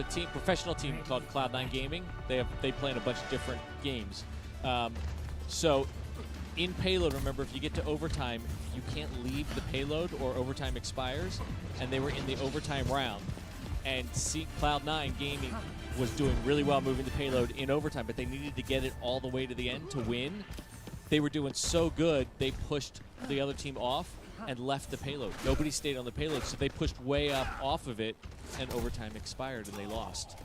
team, professional team called Cloud9 Gaming. They play in a bunch of different games. So in payload, remember, if you get to overtime, you can't leave the payload or overtime expires. And they were in the overtime round. And Cloud9 Gaming was doing really well moving the payload in overtime, but they needed to get it all the way to the end to win. They were doing so good, they pushed the other team off and left the payload. Nobody stayed on the payload, so they pushed way up off of it, and overtime expired, and they lost.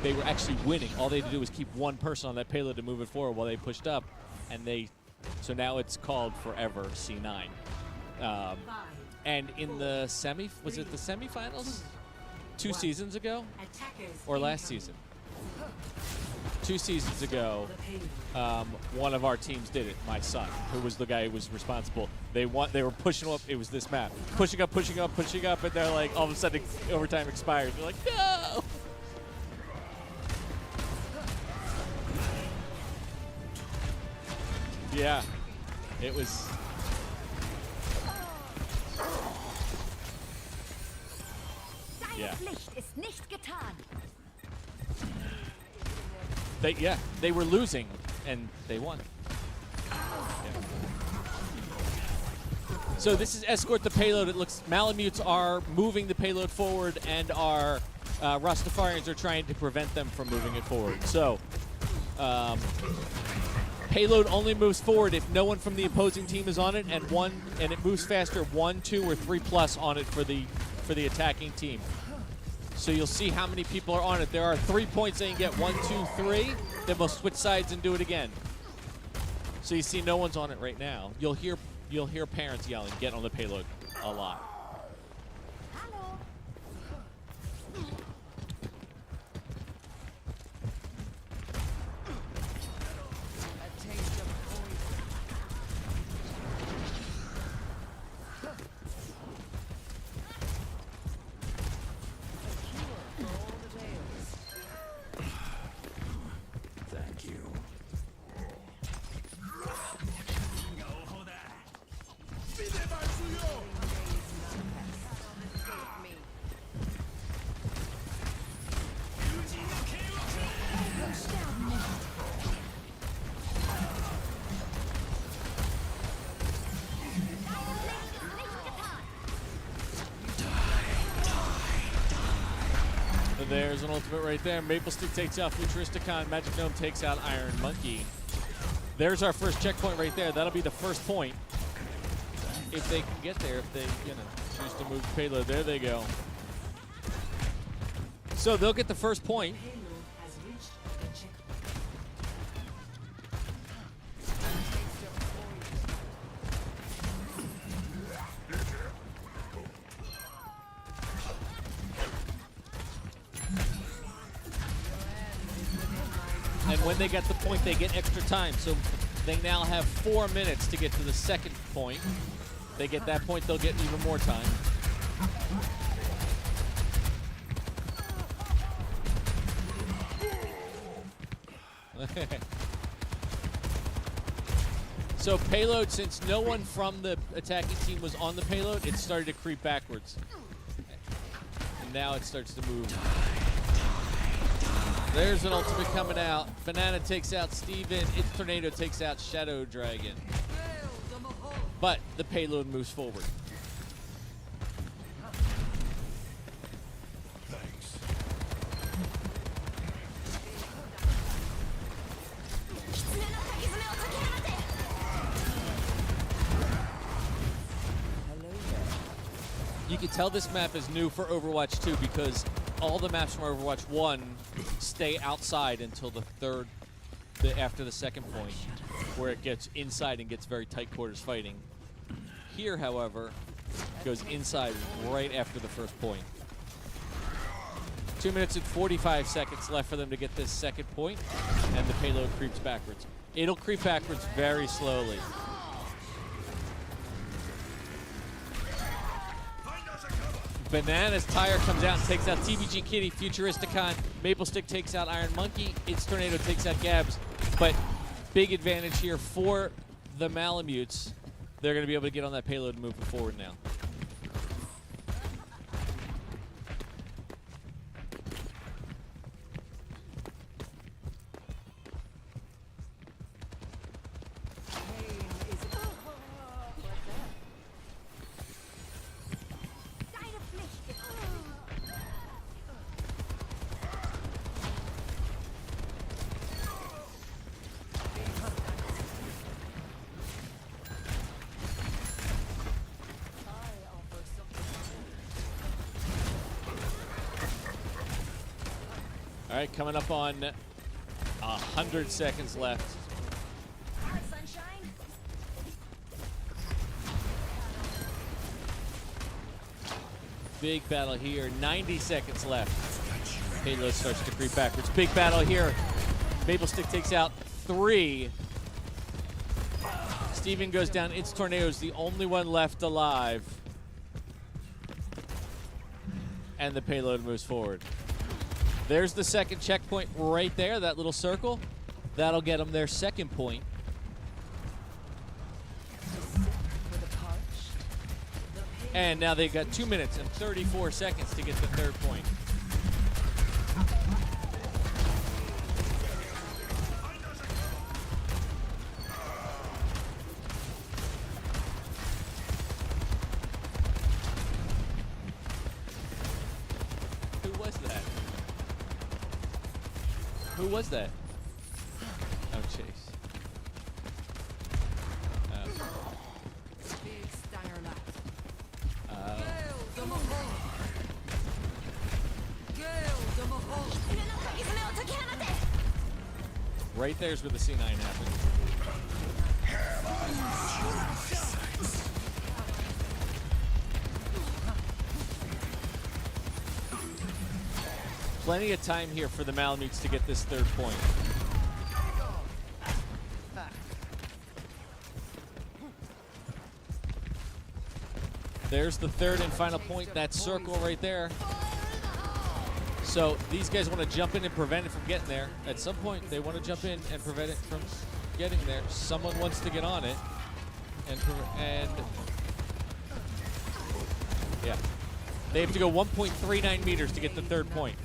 They were actually winning. All they had to do was keep one person on that payload to move it forward while they pushed up, and so now it's called forever C9. And in the was it the semifinals? 2 seasons ago? Or last season? 2 seasons ago, one of our teams did it. My son, who was the guy who was responsible. They were pushing up. It was this map, pushing up, pushing up, pushing up, and they're like, all of a sudden, overtime expires. They're like, no. Yeah, it was. Deine Pflicht ist nicht getan. They were losing, and they won. Yeah. So this is escort the payload. It looks Malamutes are moving the payload forward, and our Rastafarians are trying to prevent them from moving it forward. So payload only moves forward if no one from the opposing team is on it, and it moves faster 1, 2, or 3+ on it for the attacking team. So you'll see how many people are on it. There are 3 points they can get, 1, 2, 3. Then we'll switch sides and do it again. So you see no one's on it right now. You'll hear parents yelling, "Get on the payload," a lot. Hallo. Thank you. There's an ultimate right there. Maple Stick takes out Futuristicon. Magic Gnome takes out Iron Monkey. There's our first checkpoint right there. That'll be the first point. If they can get there, if they choose to move the payload. There they go. So they'll get the first point. Payload has reached the checkpoint. And when they get the point, they get extra time. So they now have 4 minutes to get to the second point. They get that point, they'll get even more time. So payload, since no one from the attacking team was on the payload, it started to creep backwards. And now it starts to move. There's an ultimate coming out. Banana takes out Steven. Its Tornado takes out Shadow Dragon. But the payload moves forward. Thanks. You can tell this map is new for Overwatch 2 because all the maps from Overwatch 1 stay outside until after the second point, where it gets inside and gets very tight quarters fighting. Here, however, goes inside right after the first point. 2 minutes and 45 seconds left for them to get this second point, and the payload creeps backwards. It'll creep backwards very slowly. Banana's Tire comes out and takes out TBG Kitty, Futuristicon. Maple Stick takes out Iron Monkey. Its Tornado takes out Gabs. But big advantage here for the Malamutes. They're going to be able to get on that payload and move it forward now. Deine Pflicht ist All right, coming up on 100 seconds left. Sunshine. Big battle here. 90 seconds left. Payload starts to creep backwards. Big battle here. Maple Stick takes out 3. Steven goes down. Its Tornado is the only one left alive. And the payload moves forward. There's the second checkpoint right there, that little circle. That'll get them their second point. And now they've got 2 minutes and 34 seconds to get the third point. Who was that? Who was that? Oh, Chase. Right there's where the C9 happened. Plenty of time here for the Malamutes to get this third point. There's the third and final point, that circle right there. So these guys want to jump in and prevent it from getting there. At some point, they want to jump in and prevent it from getting there. Someone wants to get on it. And yeah. They have to go 1.39 meters to get the third point.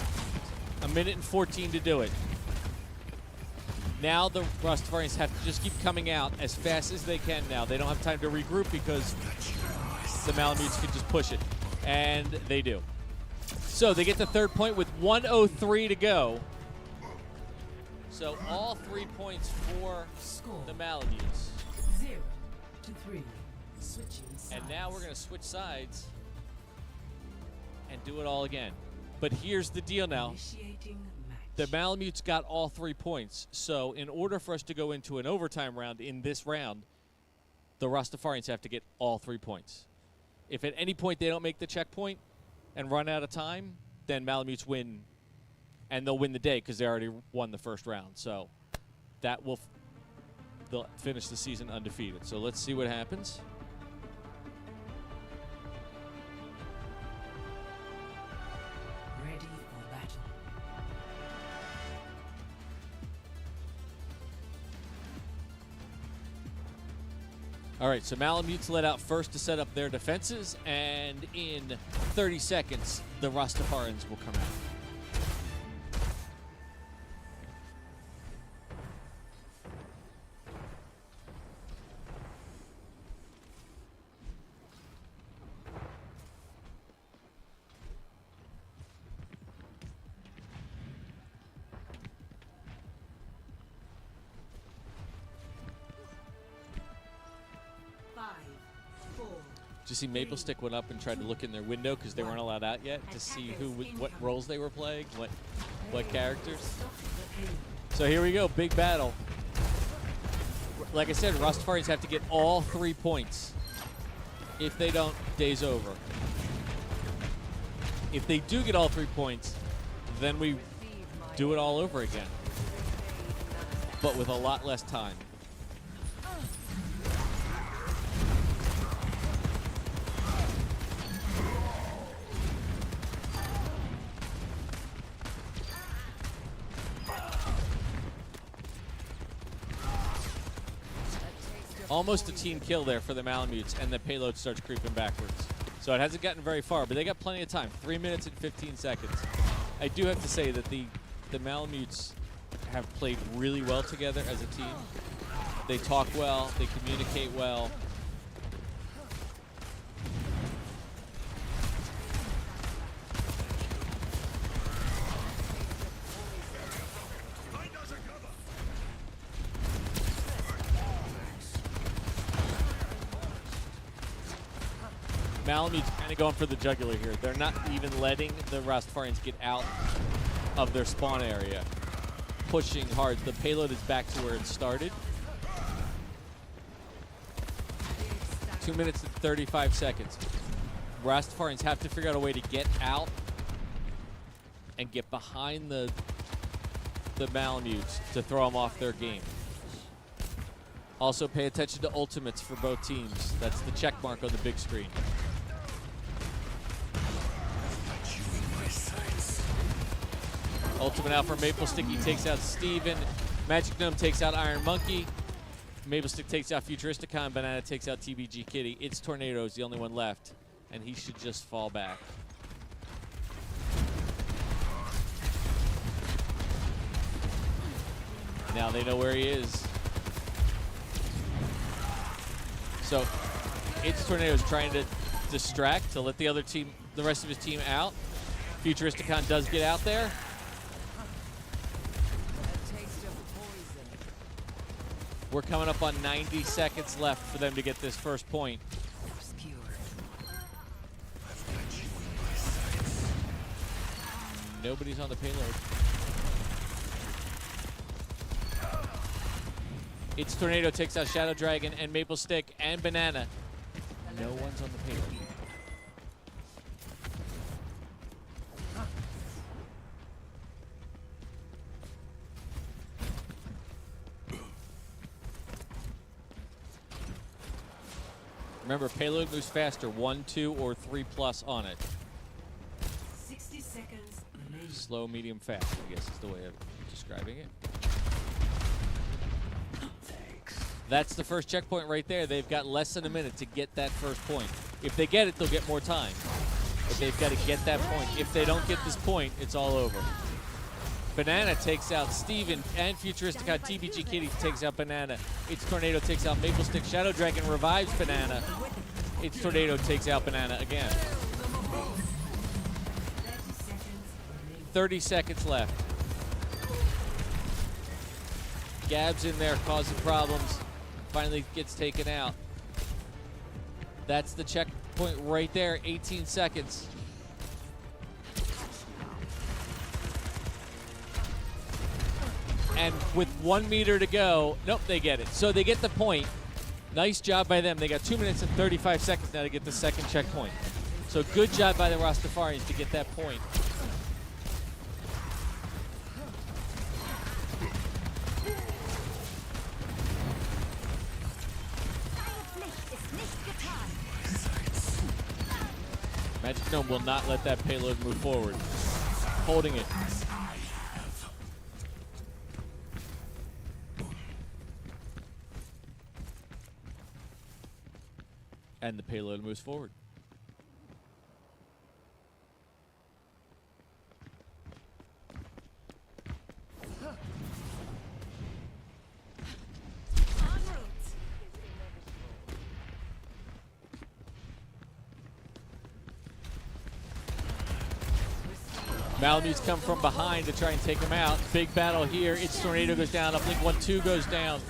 1:14 to do it. Now the Rastafarians have to just keep coming out as fast as they can now. They don't have time to regroup because the Malamutes can just push it. And they do. So they get the third point with 1:03 to go. So all 3 points for the Malamutes. 0-3. Switching sides. And now we're going to switch sides and do it all again. But here's the deal now. Initiating match. The Malamutes got all 3 points. So in order for us to go into an overtime round in this round, the Rastafarians have to get all 3 points. If at any point they don't make the checkpoint and run out of time, then Malamutes win, and they'll win the day because they already won the first round. So that will they'll finish the season undefeated. So let's see what happens. Ready for battle. All right, so Malamutes let out first to set up their defenses, and in 30 seconds, the Rastafarians will come out. Did you see Maple Stick went up and tried to look in their window because they weren't allowed out yet to see what roles they were playing, what characters. So here we go, big battle. Like I said, Rastafarians have to get all 3 points. If they don't, day's over. If they do get all 3 points, then we do it all over again, but with a lot less time. Almost a team kill there for the Malamutes, and the payload starts creeping backwards. So it hasn't gotten very far, but they got plenty of time. 3 minutes and 15 seconds. I do have to say that the Malamutes have played really well together as a team. They talk well, they communicate well. Malamutes kind of going for the jugular here. They're not even letting the Rastafarians get out of their spawn area. Pushing hard. The payload is back to where it started. 2 minutes and 35 seconds. Rastafarians have to figure out a way to get out and get behind the Malamutes to throw them off their game. Also pay attention to ultimates for both teams. That's the check mark on the big screen. Ultimate out for Maple Stick. He takes out Steven. Magic Gnome takes out Iron Monkey. Maple Stick takes out Futuristicon. Banana takes out TBG Kitty. It's Tornado's the only one left. and he should just fall back. Now they know where he is. So it's Tornado's trying to distract to let the rest of his team out. Futuristicon does get out there. We're coming up on 90 seconds left for them to get this first point. Nobody's on the payload. It's Tornado takes out Shadow Dragon and Maple Stick and Banana. No one's on the payload. Remember, payload moves faster. 1, 2, or 3+ on it. 60 seconds remaining. Slow, medium, fast, I guess is the way of describing it. That's the first checkpoint right there. They've got less than a minute to get that first point. If they get it, they'll get more time. But they've got to get that point. If they don't get this point, it's all over. Banana takes out Steven and Futuristicon. TBG Kitty takes out Banana. It's Tornado takes out Maple Stick. Shadow Dragon revives Banana. It's Tornado takes out Banana again. 30 seconds left. Gab's in there causing problems. Finally gets taken out. That's the checkpoint right there. 18 seconds. And with 1 meter to go, nope, they get it. So they get the point. Nice job by them. They got 2 minutes and 35 seconds now to get the second checkpoint. So good job by the Rastafarians to get that point. Magic Gnome will not let that payload move forward. Holding it. And the payload moves forward. Malamutes come from behind to try and take him out. Big battle here. It's Tornado goes down. Uplink 1-2 goes down.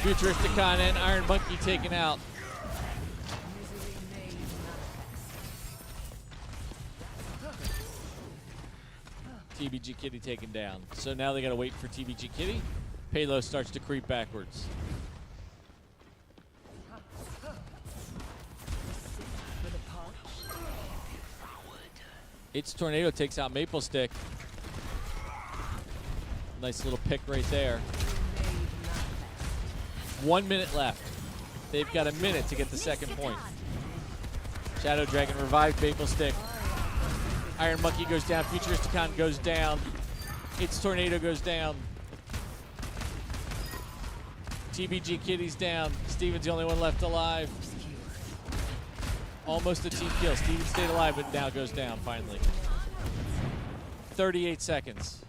Futuristicon and Iron Monkey taken out. TBG Kitty taken down. So now they gotta wait for TBG Kitty. Payload starts to creep backwards. It's Tornado takes out Maple Stick. Nice little pick right there. 1 minute left. They've got a minute to get the second point. Shadow Dragon revived Maple Stick. Iron Monkey goes down. Futuristicon goes down. It's Tornado goes down. TBG Kitty's down. Steven's the only one left alive. Almost a team kill. Steven stayed alive, but now goes down finally. 38 seconds.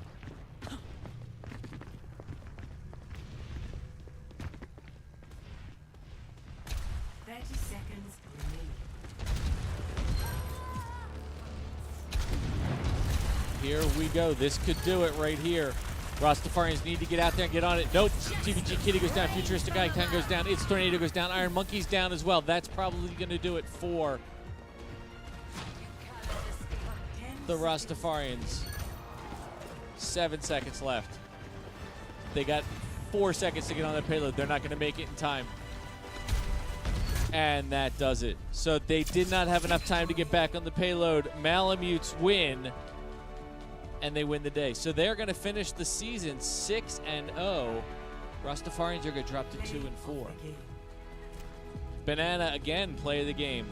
Here we go. This could do it right here. Rastafarians need to get out there and get on it. Nope. TBG Kitty goes down. Futuristic Icon goes down. It's Tornado goes down. Iron Monkey's down as well. That's probably going to do it for the Rastafarians. 7 seconds left. They got 4 seconds to get on the payload. They're not going to make it in time. And that does it. So they did not have enough time to get back on the payload. Malamutes win. And they win the day. So they're going to finish the season 6-0. Rastafarians are going to drop to 2-4. Banana again, play of the game.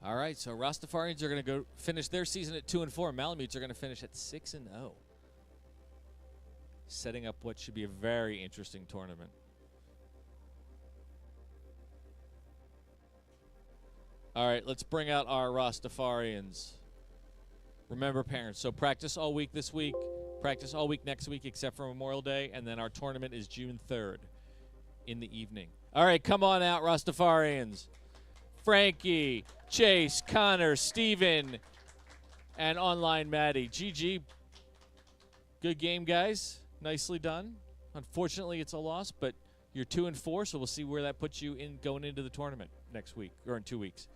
All right, so Rastafarians are going to go finish their season at 2-4. Malamutes are going to finish at 6-0. Setting up what should be a very interesting tournament. All right, let's bring out our Rastafarians. Remember, parents, so practice all week this week, practice all week next week except for Memorial Day, and then our tournament is June 3rd in the evening. All right, come on out, Rastafarians. Frankie, Chase, Connor, Steven, and online Maddie. GG. Good game, guys. Nicely done. Unfortunately, it's a loss, but you're 2-4, so we'll see where that puts you in going into the tournament next week or in 2 weeks.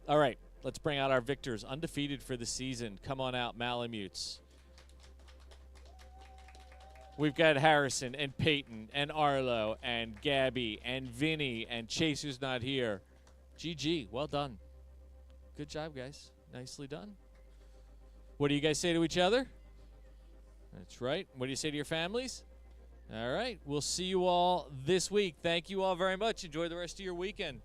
All right, let's bring out our victors. Undefeated for the season. Come on out, Malamutes. We've got Harrison and Peyton and Arlo and Gabby and Vinny and Chase, who's not here. GG. Well done. Good job, guys. Nicely done. What do you guys say to each other? That's right. What do you say to your families? All right. We'll see you all this week. Thank you all very much. Enjoy the rest of your weekend.